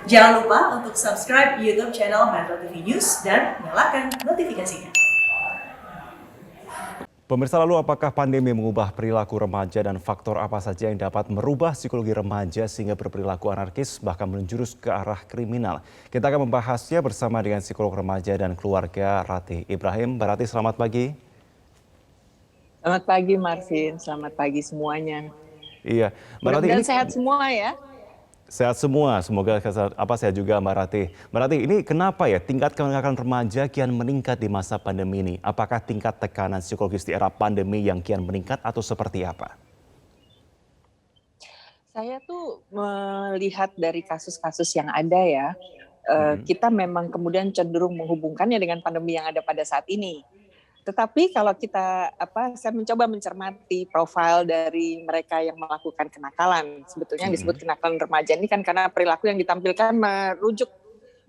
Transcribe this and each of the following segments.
Jangan lupa untuk subscribe YouTube channel Metro TV News dan nyalakan notifikasinya. Pemirsa, lalu apakah pandemi mengubah perilaku remaja dan faktor apa saja yang dapat merubah psikologi remaja sehingga berperilaku anarkis bahkan menjurus ke arah kriminal? Kita akan membahasnya bersama dengan psikolog remaja dan keluarga Ratih Ibrahim. Mbak Ratih, selamat pagi. Selamat pagi Marvin, selamat pagi semuanya. Iya, Mbak Ratih, Mudah-mudahan ini sehat semua ya. sehat semua, semoga sehat juga Mbak Ratih. Mbak Ratih, ini kenapa ya tingkat kenakalan remaja kian meningkat di masa pandemi ini? Apakah tingkat tekanan psikologis di era pandemi yang kian meningkat atau seperti apa? Saya tuh melihat dari kasus-kasus yang ada ya, kita memang kemudian cenderung menghubungkannya dengan pandemi yang ada pada saat ini. Tetapi kalau saya mencoba mencermati profil dari mereka yang melakukan kenakalan. Sebetulnya yang disebut kenakalan remaja ini kan karena perilaku yang ditampilkan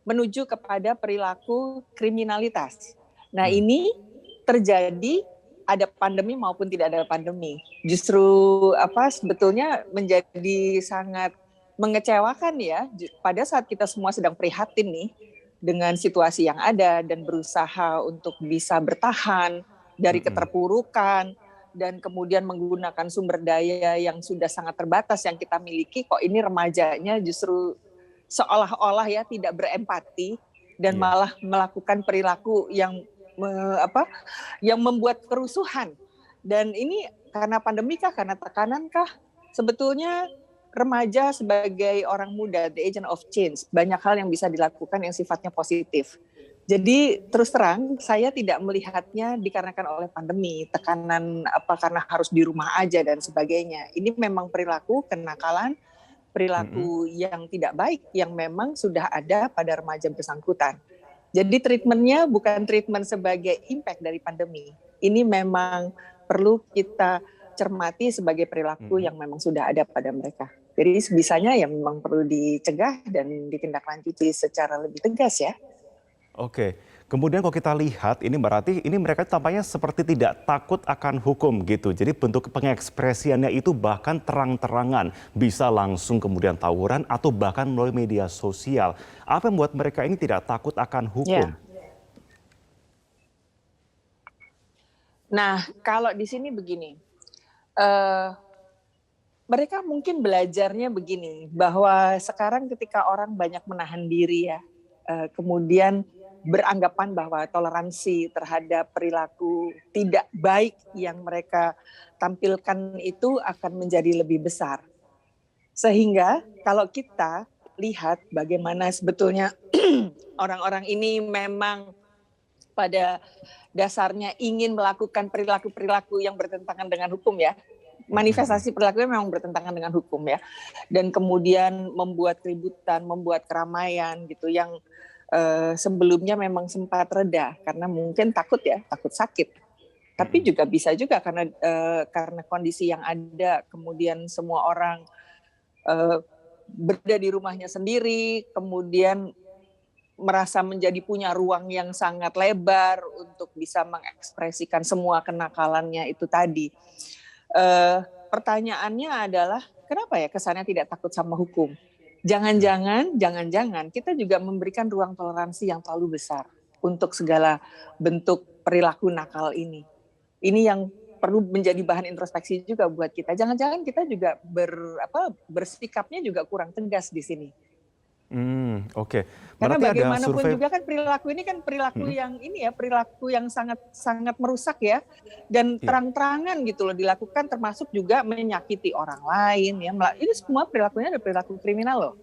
menuju kepada perilaku kriminalitas. Nah ini terjadi ada pandemi maupun tidak ada pandemi. Justru sebetulnya menjadi sangat mengecewakan ya pada saat kita semua sedang prihatin nih dengan situasi yang ada dan berusaha untuk bisa bertahan dari keterpurukan dan kemudian menggunakan sumber daya yang sudah sangat terbatas yang kita miliki, kok ini remajanya justru seolah-olah ya tidak berempati dan malah melakukan perilaku yang membuat kerusuhan. Dan ini karena pandemi kah, karena tekanan kah? Sebetulnya remaja sebagai orang muda, the agent of change, banyak hal yang bisa dilakukan yang sifatnya positif. Jadi terus terang saya tidak melihatnya dikarenakan oleh pandemi, tekanan karena harus di rumah aja dan sebagainya. Ini memang perilaku kenakalan, perilaku yang tidak baik yang memang sudah ada pada remaja bersangkutan. Jadi treatmentnya bukan treatment sebagai impact dari pandemi. Ini memang perlu kita cermati sebagai perilaku yang memang sudah ada pada mereka. Jadi sebisanya ya memang perlu dicegah dan ditindaklanjuti secara lebih tegas ya. Oke, kemudian kalau kita lihat ini Mbak Ratih, ini mereka tampaknya seperti tidak takut akan hukum gitu. Jadi bentuk pengekspresiannya itu bahkan terang-terangan, bisa langsung kemudian tawuran atau bahkan melalui media sosial. Apa yang membuat mereka ini tidak takut akan hukum? Nah, kalau di sini begini, mereka mungkin belajarnya begini, bahwa sekarang ketika orang banyak menahan diri ya, kemudian beranggapan bahwa toleransi terhadap perilaku tidak baik yang mereka tampilkan itu akan menjadi lebih besar. Sehingga kalau kita lihat bagaimana sebetulnya orang-orang ini memang pada dasarnya ingin melakukan perilaku-perilaku yang bertentangan dengan hukum ya. Manifestasi perilakunya memang bertentangan dengan hukum ya. Dan kemudian membuat keributan, membuat keramaian gitu yang sebelumnya memang sempat reda karena mungkin takut sakit. Tapi juga bisa juga karena kondisi yang ada, kemudian semua orang berada di rumahnya sendiri, kemudian merasa menjadi punya ruang yang sangat lebar untuk bisa mengekspresikan semua kenakalannya itu tadi. Pertanyaannya adalah kenapa ya kesannya tidak takut sama hukum? Jangan-jangan kita juga memberikan ruang toleransi yang terlalu besar untuk segala bentuk perilaku nakal ini. Ini yang perlu menjadi bahan introspeksi juga buat kita. Jangan-jangan kita juga bersikapnya juga kurang tegas di sini. Oke. Karena Berarti ada bagaimanapun survei. juga kan perilaku ini kan perilaku yang ini ya, perilaku yang sangat merusak ya, dan terang-terangan gitu loh dilakukan, termasuk juga menyakiti orang lain ya. Ini semua perilakunya ada perilaku kriminal loh,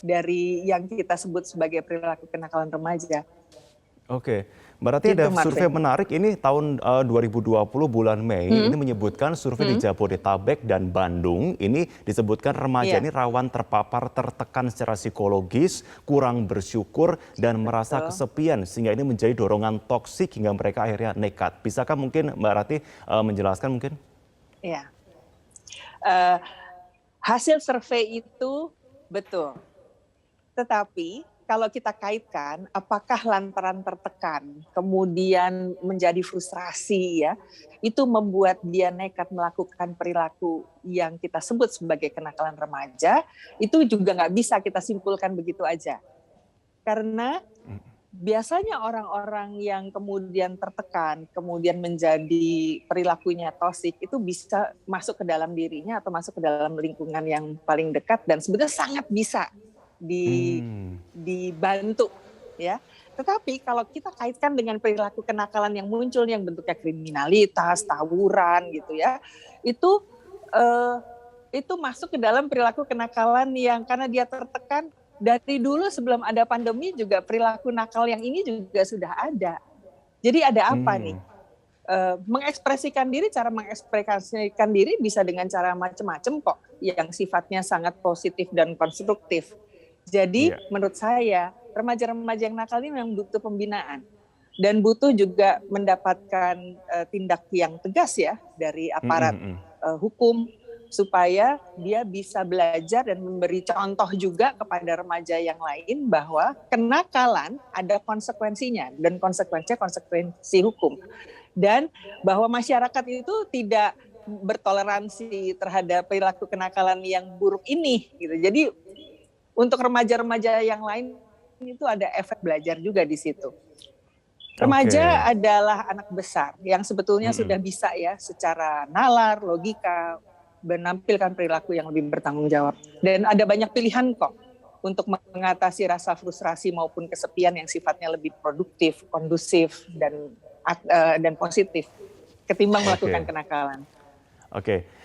dari yang kita sebut sebagai perilaku kenakalan remaja. Oke, berarti ada Gitu, survei Marvin. menarik ini tahun 2020 bulan Mei ini menyebutkan survei di Jabodetabek dan Bandung ini disebutkan remaja ini rawan terpapar tertekan secara psikologis, kurang bersyukur dan merasa kesepian sehingga ini menjadi dorongan toksik hingga mereka akhirnya nekat. Bisakah mungkin Mbak Ratih menjelaskan mungkin? Iya. Hasil survei itu betul. Tetapi kalau kita kaitkan, apakah lantaran tertekan, kemudian menjadi frustrasi ya, itu membuat dia nekat melakukan perilaku yang kita sebut sebagai kenakalan remaja, itu juga nggak bisa kita simpulkan begitu aja. Karena biasanya orang-orang yang kemudian tertekan, kemudian menjadi perilakunya toksik, itu bisa masuk ke dalam dirinya atau masuk ke dalam lingkungan yang paling dekat dan sebetulnya sangat bisa dibantu ya. Tetapi kalau kita kaitkan dengan perilaku kenakalan yang muncul yang bentuknya kriminalitas, tawuran gitu ya, itu masuk ke dalam perilaku kenakalan yang karena dia tertekan dari dulu sebelum ada pandemi juga perilaku nakal yang ini juga sudah ada. Jadi ada apa nih? Mengekspresikan diri, cara mengekspresikan diri bisa dengan cara macam-macam kok, yang sifatnya sangat positif dan konstruktif. Jadi menurut saya remaja-remaja yang nakal ini memang butuh pembinaan dan butuh juga mendapatkan tindak yang tegas ya dari aparat hukum supaya dia bisa belajar dan memberi contoh juga kepada remaja yang lain bahwa kenakalan ada konsekuensinya dan konsekuensi hukum dan bahwa masyarakat itu tidak bertoleransi terhadap perilaku kenakalan yang buruk ini gitu. Jadi untuk remaja-remaja yang lain itu ada efek belajar juga di situ. Remaja adalah anak besar yang sebetulnya sudah bisa ya secara nalar, logika, menampilkan perilaku yang lebih bertanggung jawab. Dan ada banyak pilihan kok untuk mengatasi rasa frustrasi maupun kesepian yang sifatnya lebih produktif, kondusif, dan positif ketimbang melakukan kenakalan.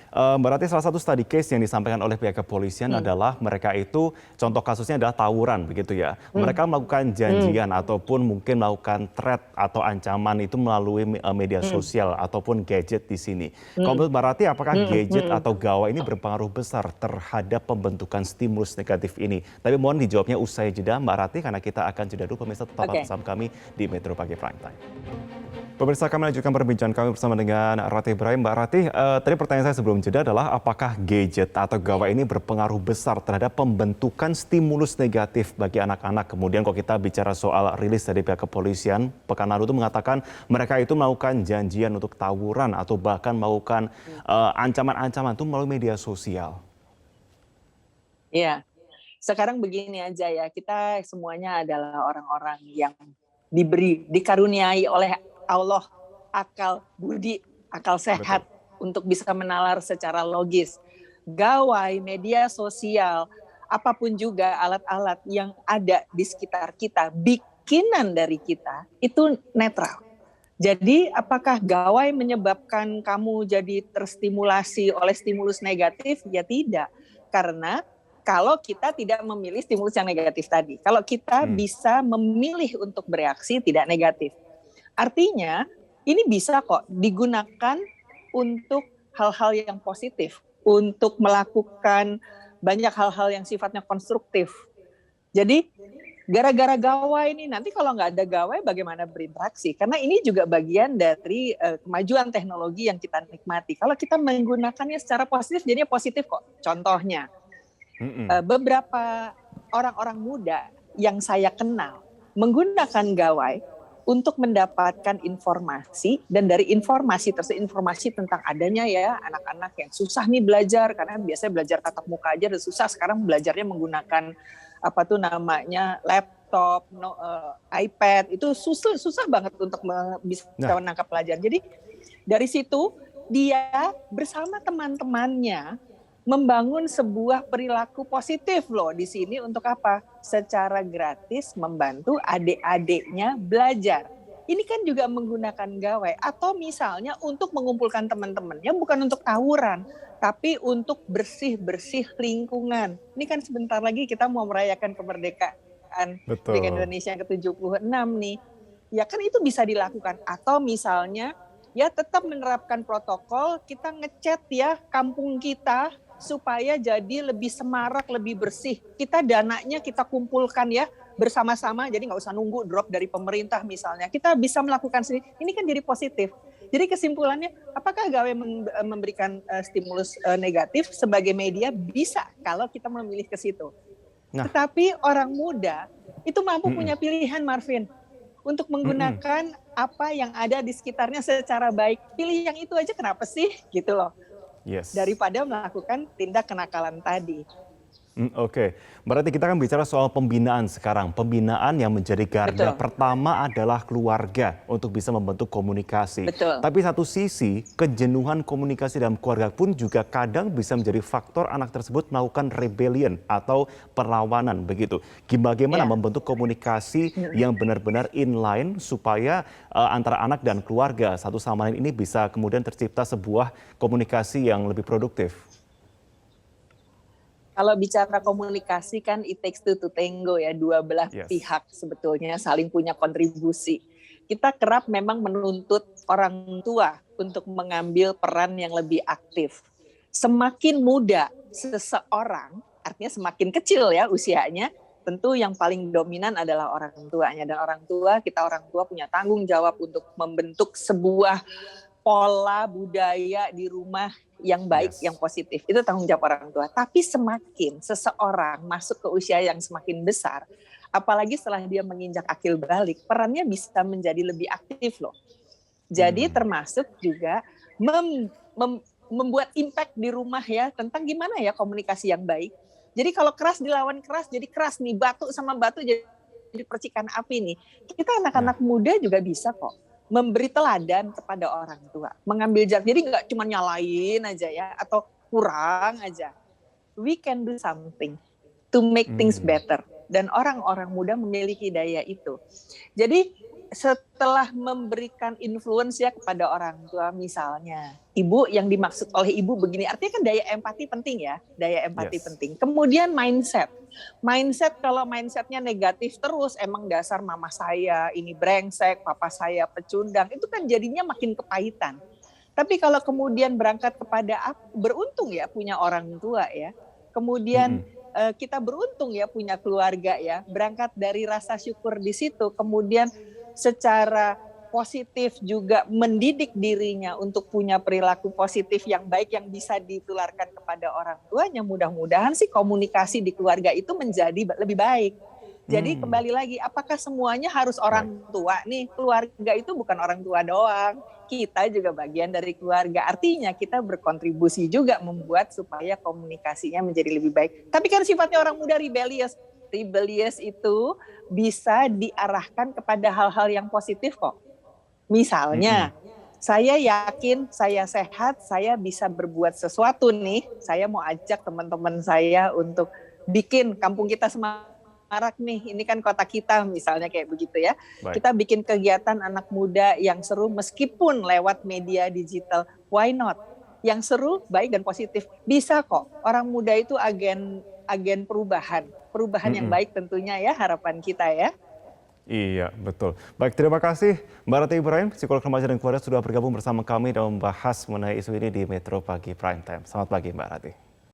Mbak Rati, salah satu study case yang disampaikan oleh pihak kepolisian adalah mereka itu, contoh kasusnya adalah tawuran begitu ya. Mereka melakukan janjian ataupun mungkin melakukan threat atau ancaman itu melalui media sosial ataupun gadget di sini. Kalau menurut Mbak Rati, apakah gadget atau gawai ini berpengaruh besar terhadap pembentukan stimulus negatif ini? Tapi mohon dijawabnya usai jeda Mbak Rati, karena kita akan jeda dulu pemirsa, tetap bersama kami di Metro Pagi Prime Time. Pemirsa, kami lanjutkan perbincangan kami bersama dengan Rati Ibrahim. Mbak Rati, tadi pertanyaan saya sebelum jeda adalah apakah gadget atau gawai ini berpengaruh besar terhadap pembentukan stimulus negatif bagi anak-anak? Kemudian kalau kita bicara soal rilis dari pihak kepolisian, pekan lalu itu mengatakan mereka itu melakukan janjian untuk tawuran atau bahkan melakukan ancaman-ancaman itu melalui media sosial. Iya, sekarang begini aja ya, kita semuanya adalah orang-orang yang dikaruniai oleh Allah akal budi, akal sehat untuk bisa menalar secara logis. Gawai, media sosial, apapun juga alat-alat yang ada di sekitar kita, bikinan dari kita, itu netral. Jadi apakah gawai menyebabkan kamu jadi terstimulasi oleh stimulus negatif? Ya tidak, karena kalau kita tidak memilih stimulus yang negatif tadi, kalau kita bisa memilih untuk bereaksi tidak negatif. Artinya ini bisa kok digunakan untuk hal-hal yang positif, untuk melakukan banyak hal-hal yang sifatnya konstruktif. Jadi gara-gara gawai ini, nanti kalau nggak ada gawai bagaimana berinteraksi? Karena ini juga bagian dari kemajuan teknologi yang kita nikmati. Kalau kita menggunakannya secara positif, jadinya positif kok. Contohnya, beberapa orang-orang muda yang saya kenal menggunakan gawai untuk mendapatkan informasi, dan dari informasi tentang adanya ya anak-anak yang susah nih belajar, karena biasanya belajar tatap muka aja udah susah, sekarang belajarnya menggunakan laptop, iPad, itu susah banget untuk bisa menangkap pelajaran. Jadi dari situ dia bersama teman-temannya membangun sebuah perilaku positif loh di sini untuk apa? Secara gratis membantu adik-adiknya belajar. Ini kan juga menggunakan gawai, atau misalnya untuk mengumpulkan teman-temannya bukan untuk tawuran, tapi untuk bersih-bersih lingkungan. Ini kan sebentar lagi kita mau merayakan kemerdekaan Republik Indonesia yang ke-76 nih. Ya kan itu bisa dilakukan, atau misalnya ya tetap menerapkan protokol, kita ngecat ya kampung kita supaya jadi lebih semarak, lebih bersih. Kita dananya kita kumpulkan ya bersama-sama, jadi nggak usah nunggu drop dari pemerintah misalnya. Kita bisa melakukan sendiri. Ini kan jadi positif. Jadi kesimpulannya, apakah gawai memberikan stimulus negatif sebagai media? Bisa kalau kita memilih ke situ. Tetapi orang muda itu mampu punya pilihan, Marvin, untuk menggunakan apa yang ada di sekitarnya secara baik. Pilih yang itu aja, kenapa sih? Gitu loh. Yes. Daripada melakukan tindak kenakalan tadi. Oke, berarti kita kan bicara soal pembinaan sekarang. Pembinaan yang menjadi garda pertama adalah keluarga untuk bisa membentuk komunikasi. Betul. Tapi satu sisi, kejenuhan komunikasi dalam keluarga pun juga kadang bisa menjadi faktor anak tersebut melakukan rebellion atau perlawanan begitu. Bagaimana membentuk komunikasi yang benar-benar inline supaya antara anak dan keluarga satu sama lain ini bisa kemudian tercipta sebuah komunikasi yang lebih produktif? Kalau bicara komunikasi kan it takes two to tango ya, dua belah pihak sebetulnya saling punya kontribusi. Kita kerap memang menuntut orang tua untuk mengambil peran yang lebih aktif. Semakin muda seseorang, artinya semakin kecil ya usianya, tentu yang paling dominan adalah orang tuanya. Dan orang tua punya tanggung jawab untuk membentuk sebuah pola budaya di rumah yang baik, yang positif. Itu tanggung jawab orang tua. Tapi semakin seseorang masuk ke usia yang semakin besar, apalagi setelah dia menginjak akil balik, perannya bisa menjadi lebih aktif loh. Jadi termasuk juga membuat impact di rumah ya, tentang gimana ya komunikasi yang baik. Jadi kalau keras dilawan keras, jadi keras nih, batu sama batu jadi percikan api nih. Kita anak-anak muda juga bisa kok memberi teladan kepada orang tua, mengambil jarak. Jadi nggak cuma nyalain aja ya, atau kurang aja. We can do something to make things better. Dan orang-orang muda memiliki daya itu. Jadi setelah memberikan influence ya kepada orang tua, misalnya ibu, yang dimaksud oleh ibu begini, artinya kan daya empati penting ya, daya empati penting. Kemudian mindset, kalau mindsetnya negatif terus, emang dasar mama saya ini brengsek, papa saya pecundang, itu kan jadinya makin kepahitan. Tapi kalau kemudian berangkat kepada beruntung ya punya orang tua ya, kemudian kita beruntung ya punya keluarga ya, berangkat dari rasa syukur di situ, kemudian secara positif juga mendidik dirinya untuk punya perilaku positif yang baik yang bisa ditularkan kepada orang tuanya. Mudah-mudahan sih komunikasi di keluarga itu menjadi lebih baik. Jadi kembali lagi, apakah semuanya harus orang tua nih? Keluarga itu bukan orang tua doang. Kita juga bagian dari keluarga. Artinya kita berkontribusi juga membuat supaya komunikasinya menjadi lebih baik. Tapi kan sifatnya orang muda rebellious. Rebellious itu bisa diarahkan kepada hal-hal yang positif kok. Misalnya, saya yakin saya sehat, saya bisa berbuat sesuatu nih. Saya mau ajak teman-teman saya untuk bikin kampung kita semarak nih. Ini kan kota kita misalnya kayak begitu ya. Kita bikin kegiatan anak muda yang seru meskipun lewat media digital. Why not? Yang seru, baik dan positif. Bisa kok. Orang muda itu agen perubahan yang baik tentunya ya, harapan kita ya. Iya, betul. Baik, terima kasih Mbak Rati Ibrahim, psikolog remaja dan keluarga sudah bergabung bersama kami dan membahas mengenai isu ini di Metro Pagi Prime Time. Selamat pagi Mbak Rati.